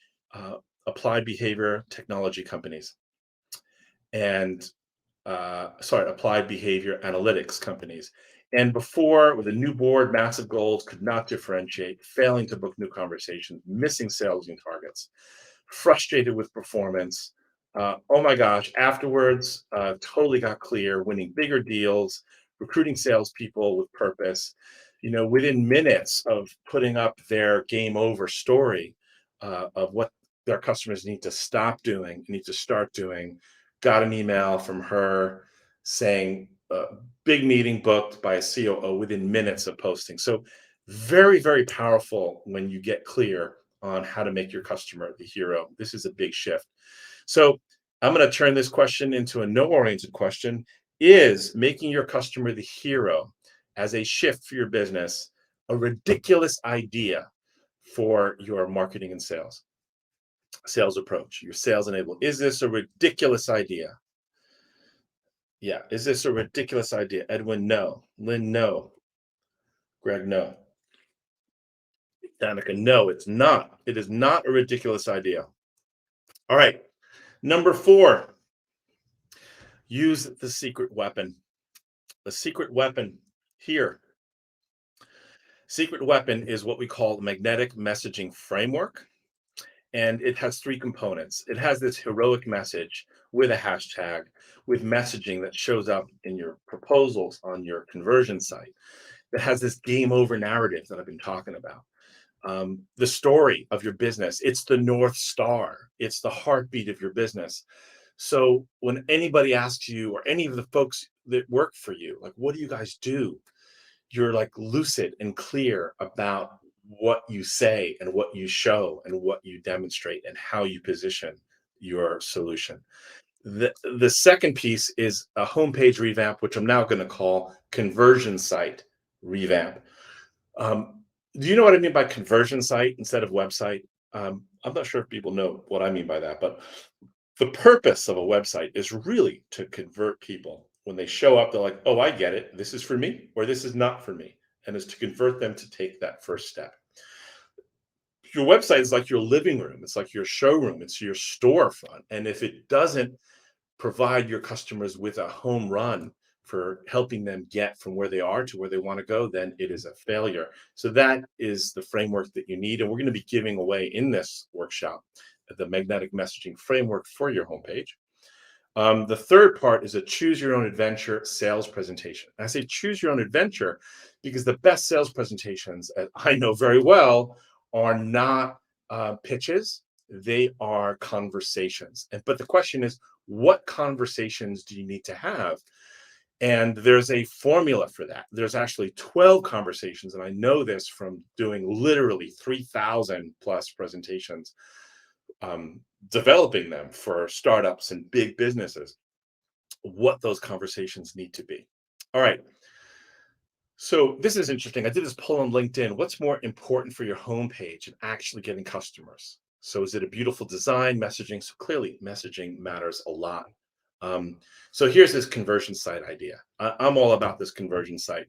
applied behavior technology companies, and applied behavior analytics companies. And before, with a new board, massive goals, could not differentiate, failing to book new conversations, missing sales and targets, frustrated with performance. Oh my gosh, afterwards, totally got clear, winning bigger deals, recruiting salespeople with purpose. Within minutes of putting up their game over story of what their customers need to stop doing, need to start doing, got an email from her saying, big meeting booked by a COO within minutes of posting. So very, very powerful when you get clear on how to make your customer the hero. This is a big shift. So I'm going to turn this question into a no-oriented question. Is making your customer the hero as a shift for your business a ridiculous idea for your marketing and sales approach, your sales enable? Is this a ridiculous idea? Yeah. Is this a ridiculous idea? Edwin, no. Lynn, no. Greg, no. Danica, no, it's not. It is not a ridiculous idea. All right. Number 4, use the secret weapon. The secret weapon here. Secret weapon is what we call the magnetic messaging framework. And it has 3 components. It has this heroic message with a hashtag, with messaging that shows up in your proposals on your conversion site. That has this game over narrative that I've been talking about. The story of your business. It's the North Star. It's the heartbeat of your business. So when anybody asks you, or any of the folks that work for you, like, what do you guys do? You're like lucid and clear about what you say and what you show and what you demonstrate and how you position your solution. The second piece is a homepage revamp, which I'm now going to call conversion site revamp. Do you know what I mean by conversion site instead of website? I'm not sure if people know what I mean by that, but the purpose of a website is really to convert people. When they show up, they're like, oh, I get it. This is for me, or this is not for me. And is to convert them to take that first step. your website is like your living room. It's like your showroom. It's your storefront. And if it doesn't provide your customers with a home run for helping them get from where they are to where they want to go, then it is a failure. So that is the framework that you need. And we're going to be giving away in this workshop the magnetic messaging framework for your homepage. The third part is a choose your own adventure sales presentation. I say choose your own adventure because the best sales presentations, as I know very well, are not pitches, they are conversations. But the question is, what conversations do you need to have? And there's a formula for that. There's actually 12 conversations, and I know this from doing literally 3,000 plus presentations, developing them for startups and big businesses, what those conversations need to be. All right. So this is interesting. I did this poll on LinkedIn. What's more important for your homepage and actually getting customers? So is it a beautiful design, messaging? So clearly, messaging matters a lot. Um, so here's this conversion site idea. I'm all about this conversion site.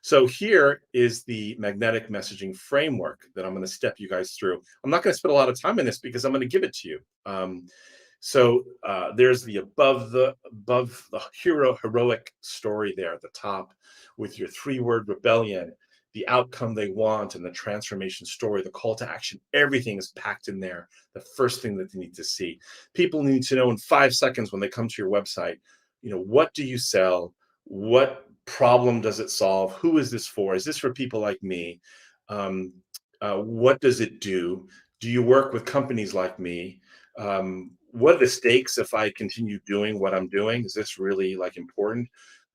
So here is the magnetic messaging framework that I'm going to step you guys through. I'm not going to spend a lot of time on this because I'm going to give it to you. There's the above the heroic story there at the top with your 3-word rebellion, the outcome they want, and the transformation story, the call to action. Everything is packed in there. The first thing that they need to see. People need to know in 5 seconds when they come to your website, what do you sell? What problem does it solve? Who is this for? Is this for people like me? What does it do? Do you work with companies like me? What are the stakes if I continue doing what I'm doing? Is this really like important?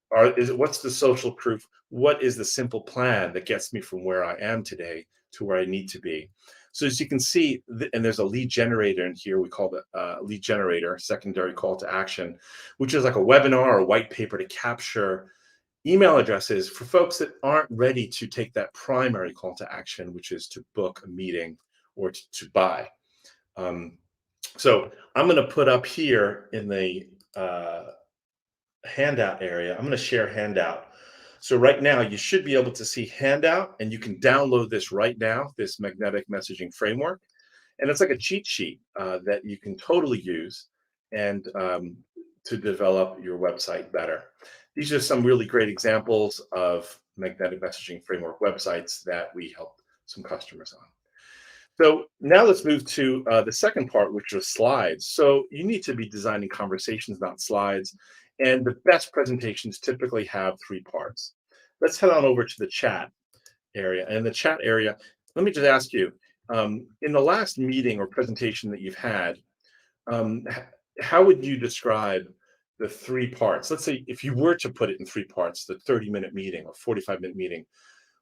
What's the social proof? What is the simple plan that gets me from where I am today to where I need to be? So as you can see, and there's a lead generator in here, we call it lead generator, secondary call to action, which is like a webinar or a white paper to capture email addresses for folks that aren't ready to take that primary call to action, which is to book a meeting or to buy. So I'm going to put up here in the handout area, I'm going to share handout. So right now you should be able to see handout, and you can download this right now, this magnetic messaging framework. And it's like a cheat sheet that you can totally use and to develop your website better. These are some really great examples of magnetic messaging framework websites that we help some customers on. So now let's move to the second part, which is slides. So you need to be designing conversations, not slides. And the best presentations typically have 3 parts. Let's head on over to the chat area. And in the chat area, let me just ask you, in the last meeting or presentation that you've had, um, how would you describe the 3 parts? Let's say if you were to put it in 3 parts, the 30-minute meeting or 45-minute meeting,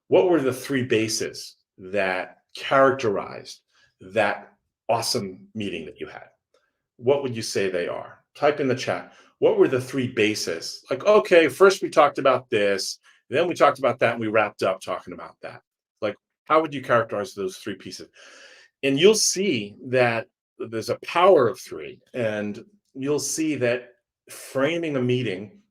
what were the 3 bases that characterized that awesome meeting that you had? What would you say they are? Type in the chat. What were the 3 bases? Like, okay, first we talked about this, then we talked about that, and we wrapped up talking about that. Like, how would you characterize those 3 pieces? And you'll see that there's a power of 3, and you'll see that framing a meeting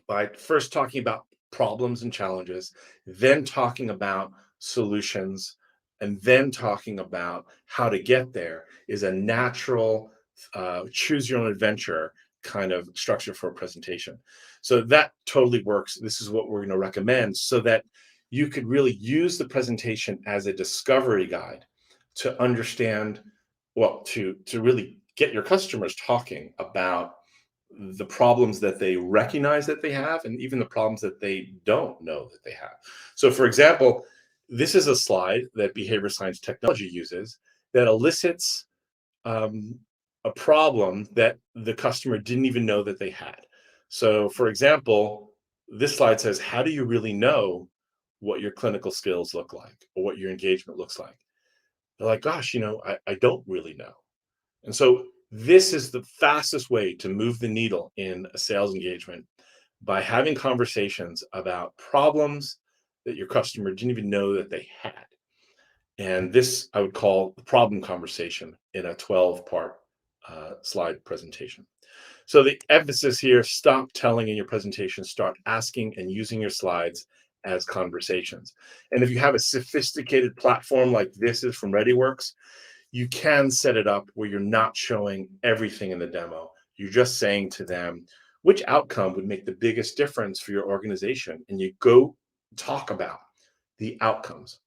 by first talking about problems and challenges, then talking about solutions, and then talking about how to get there is a natural choose your own adventure kind of structure for a presentation. So that totally works. This is what we're going to recommend so that you could really use the presentation as a discovery guide to understand, well, to really get your customers talking about the problems that they recognize that they have and even the problems that they don't know that they have. So for example, this is a slide that behavior science technology uses that elicits um, a problem that the customer didn't even know that they had. So for example, this slide says, how do you really know what your clinical skills look like or what your engagement looks like? They're like, gosh, I don't really know. And so this is the fastest way to move the needle in a sales engagement by having conversations about problems that your customer didn't even know that they had. And this I would call the problem conversation in a 12-part slide presentation. So the emphasis here, stop telling in your presentation, start asking and using your slides as conversations. And if you have a sophisticated platform like this is from ReadyWorks, you can set it up where you're not showing everything in the demo. You're just saying to them, which outcome would make the biggest difference for your organization? And you go talk about the outcomes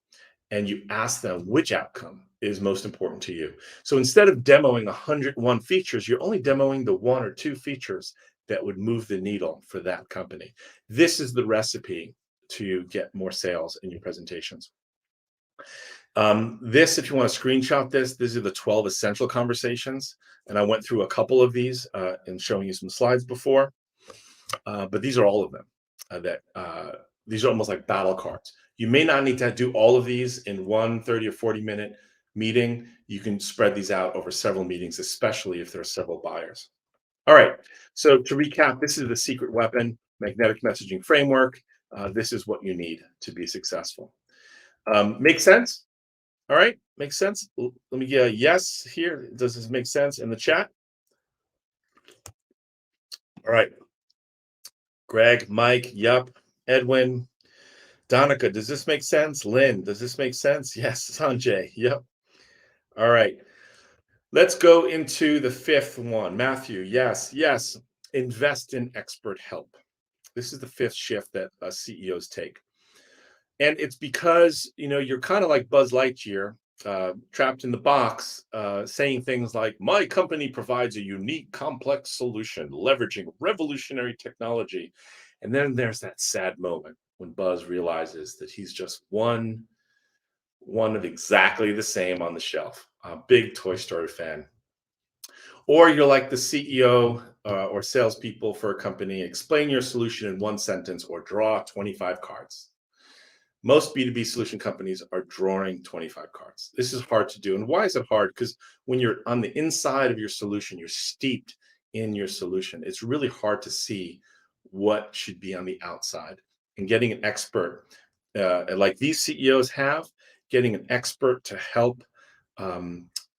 and you ask them which outcome is most important to you. So instead of demoing 101 features, you're only demoing the one or two features that would move the needle for that company. This is the recipe to get more sales in your presentations. If you want to screenshot this, these are the 12 essential conversations. And I went through a couple of these and showing you some slides before, but these are all of them these are almost like battle cards. You may not need to do all of these in one 30 or 40-minute meeting. You can spread these out over several meetings, especially if there are several buyers. All right. So to recap, this is the secret weapon, magnetic messaging framework. This is what you need to be successful. Make sense? All right, makes sense. Let me get a yes here. Does this make sense in the chat? All right. Greg, Mike, yup. Edwin, Donica, does this make sense? Lynn, does this make sense? Yes. Sanjay, yep. All right. Let's go into the fifth one. Matthew, yes, yes. Invest in expert help. This is the fifth shift that CEOs take. And it's because, you're kind of like Buzz Lightyear, trapped in the box, saying things like, my company provides a unique, complex solution, leveraging revolutionary technology. And then there's that sad moment when Buzz realizes that he's just one of exactly the same on the shelf. A big Toy Story fan. Or you're like the CEO or salespeople for a company, explain your solution in one sentence or draw 25 cards. Most B2B solution companies are drawing 25 cards. This is hard to do. And why is it hard? Because when you're on the inside of your solution, you're steeped in your solution. It's really hard to see what should be on the outside. And getting an expert, like these CEOs have, getting an expert to help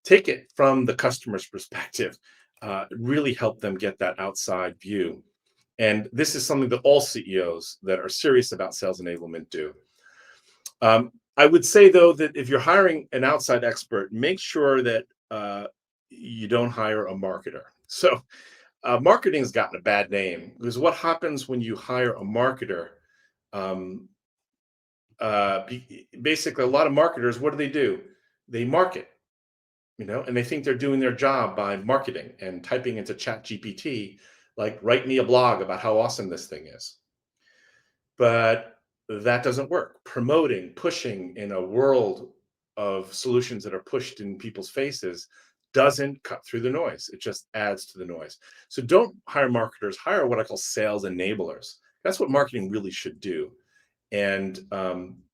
take it from the customer's perspective, really help them get that outside view. And this is something that all CEOs that are serious about sales enablement do. I would say, though, that if you're hiring an outside expert, make sure that you don't hire a marketer. So marketing has gotten a bad name because what happens when you hire a marketer? Basically, a lot of marketers, what do? They market, and they think they're doing their job by marketing and typing into Chat GPT, like, write me a blog about how awesome this thing is. But that doesn't work. Promoting, pushing in a world of solutions that are pushed in people's faces doesn't cut through the noise. It just adds to the noise. So don't hire marketers, hire what I call sales enablers. That's what marketing really should do. And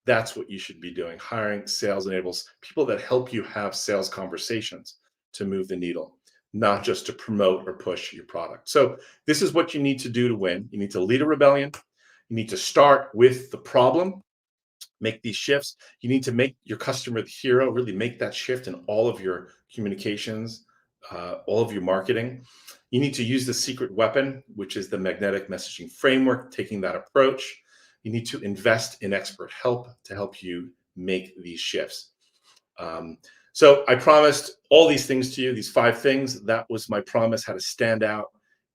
that's what you should be doing, hiring sales enablers, people that help you have sales conversations to move the needle, not just to promote or push your product. So this is what you need to do to win. You need to lead a rebellion. You need to start with the problem, make these shifts. You need to make your customer the hero, really make that shift in all of your communications, all of your marketing. You need to use the secret weapon, which is the magnetic messaging framework, taking that approach. You need to invest in expert help to help you make these shifts. So I promised all these things to you, these 5 things. That was my promise: how to stand out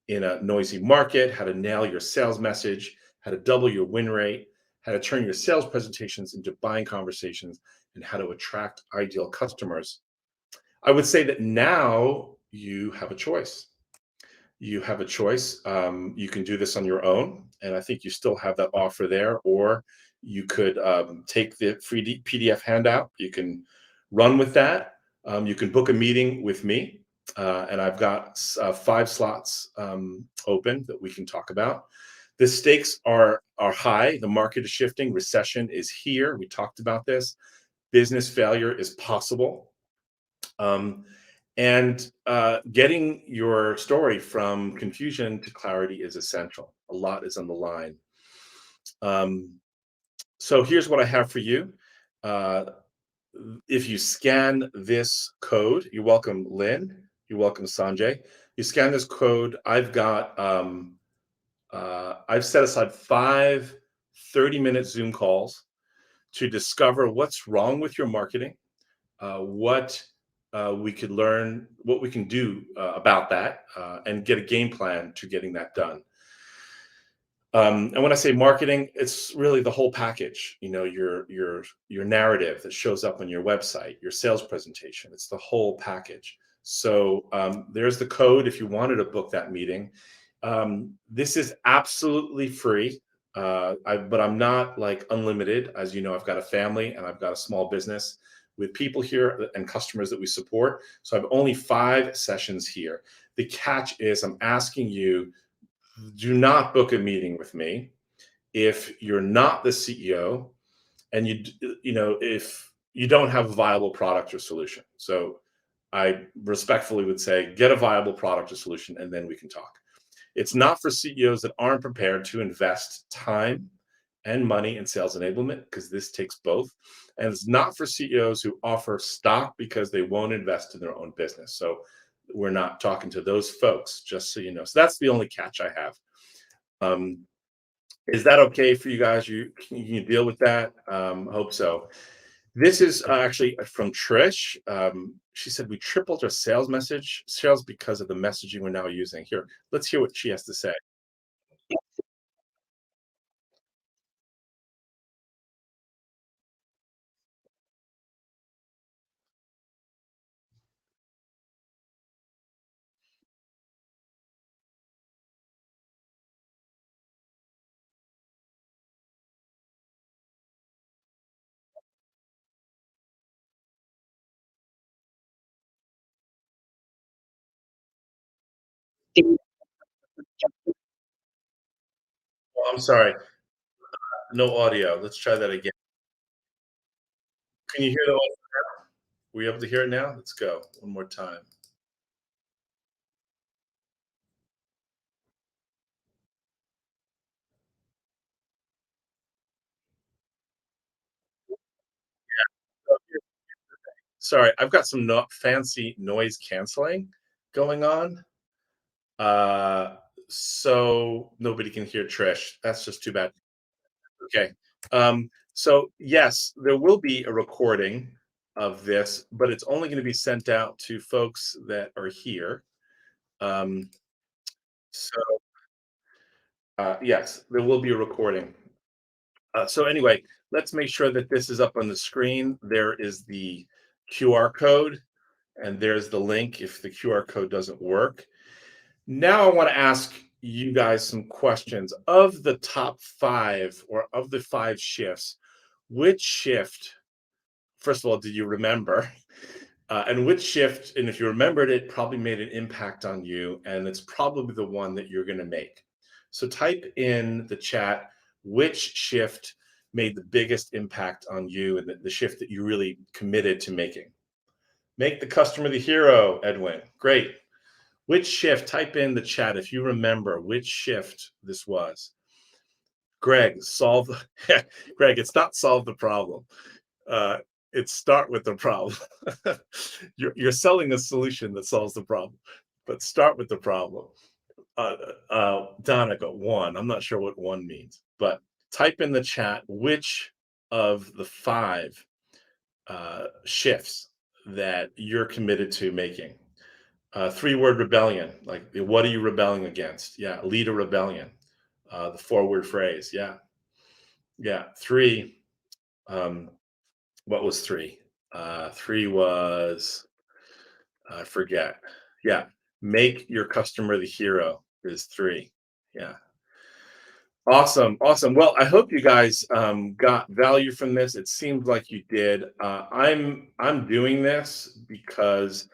in a noisy market, how to nail your sales message, how to double your win rate, how to turn your sales presentations into buying conversations, and how to attract ideal customers. I would say that now you have a choice. You have a choice. You can do this on your own, and I think you still have that offer there, or you could take the free PDF handout. You can run with that. You can book a meeting with me, and I've got 5 slots open that we can talk about. The stakes are high. The market is shifting. Recession is here. We talked about this. Business failure is possible. And getting your story from confusion to clarity is essential. A lot is on the line. So here's what I have for you. If you scan this code, you're welcome, Lynn. You're welcome, Sanjay. You scan this code. I've set aside 5 30-minute Zoom calls to discover what's wrong with your marketing, what we could learn, what we can do about that, and get a game plan to getting that done. And when I say marketing, it's really the whole package. Your narrative that shows up on your website, your sales presentation. It's the whole package. So there's the code if you wanted to book that meeting. This is absolutely free, but I'm not like unlimited. As you know, I've got a family and I've got a small business with people here and customers that we support. So I've only 5 sessions here. The catch is I'm asking you, do not book a meeting with me if you're not the CEO and if you don't have a viable product or solution. So I respectfully would say get a viable product or solution and then we can talk. It's not for CEOs that aren't prepared to invest time and money in sales enablement, because this takes both. And it's not for CEOs who offer stock because they won't invest in their own business. So we're not talking to those folks, just so you know. So that's the only catch I have. Um, is that okay for you guys? You deal with that? Hope so. This is actually from Trish. She said we tripled our sales because of the messaging we're now using. Here, let's hear what she has to say. Oh, I'm sorry, no audio. Let's try that again. Can you hear the audio? Were you able to hear it now? Let's go one more time. Sorry, I've got some fancy noise canceling going on. Uh, so nobody can hear Trish. That's just too bad. Okay. So yes, there will be a recording of this, but it's only going to be sent out to folks that are here. Um, so yes, there will be a recording. So anyway, let's make sure that this is up on the screen. There is the QR code, and there's the link if the QR code doesn't work. Now I want to ask you guys some questions. Of the top 5 or of the 5 shifts, which shift, first of all, did you remember? And which shift, and if you remembered it, probably made an impact on you, and it's probably the one that you're going to make. So type in the chat which shift made the biggest impact on you and the shift that you really committed to making. Make the customer the hero, Edwin. Great. Which shift? Type in the chat if you remember which shift this was. Greg, Greg, it's not solve the problem. Uh, it's start with the problem. You're selling a solution that solves the problem, but start with the problem. Donica, one. I'm not sure what one means, but type in the chat which of the 5 shifts that you're committed to making. 3-word rebellion. Like, what are you rebelling against? Yeah, lead a rebellion. The 4-word phrase. Yeah, yeah. 3. What was 3? 3 was I forget. Yeah, make your customer the hero is 3. Yeah. Awesome, awesome. Well, I hope you guys got value from this. It seems like you did. I'm doing this because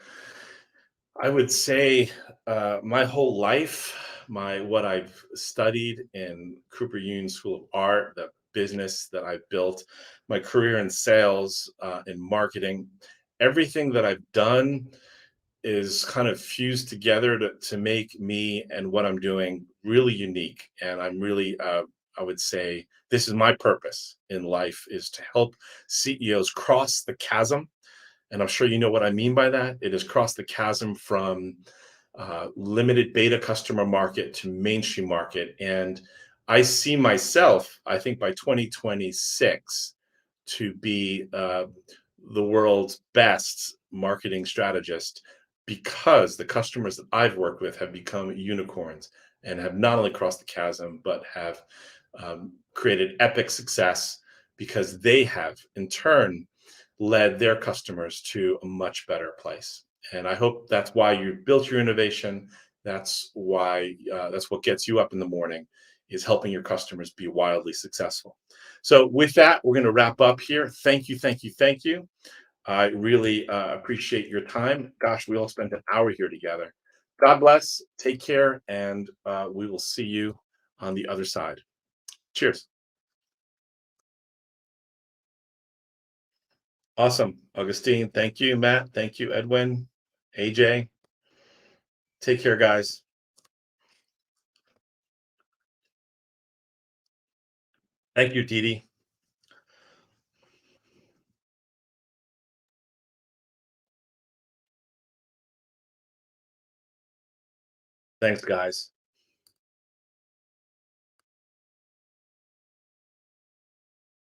I would say my whole life, my what I've studied in Cooper Union School of Art, the business that I've built, my career in sales, in marketing, everything that I've done is kind of fused together to make me and what I'm doing really unique. And I'm really, I would say, this is my purpose in life is to help CEOs cross the chasm, and I'm sure you know what I mean by that. It has crossed the chasm from limited beta customer market to mainstream market. And I see myself, I think by 2026, to be the world's best marketing strategist because the customers that I've worked with have become unicorns and have not only crossed the chasm, but have created epic success because they have, in turn, led their customers to a much better place. And I hope that's why you built your innovation. That's why that's what gets you up in the morning is helping your customers be wildly successful. So with that, we're going to wrap up here. Thank you, thank you, thank you. I really appreciate your time. Gosh, we all spent an hour here together. God bless. Take care, and we will see you on the other side. Cheers. Awesome, Augustine. Thank you, Matt. Thank you, Edwin, AJ. Take care, guys. Thank you, Didi. Thanks, guys.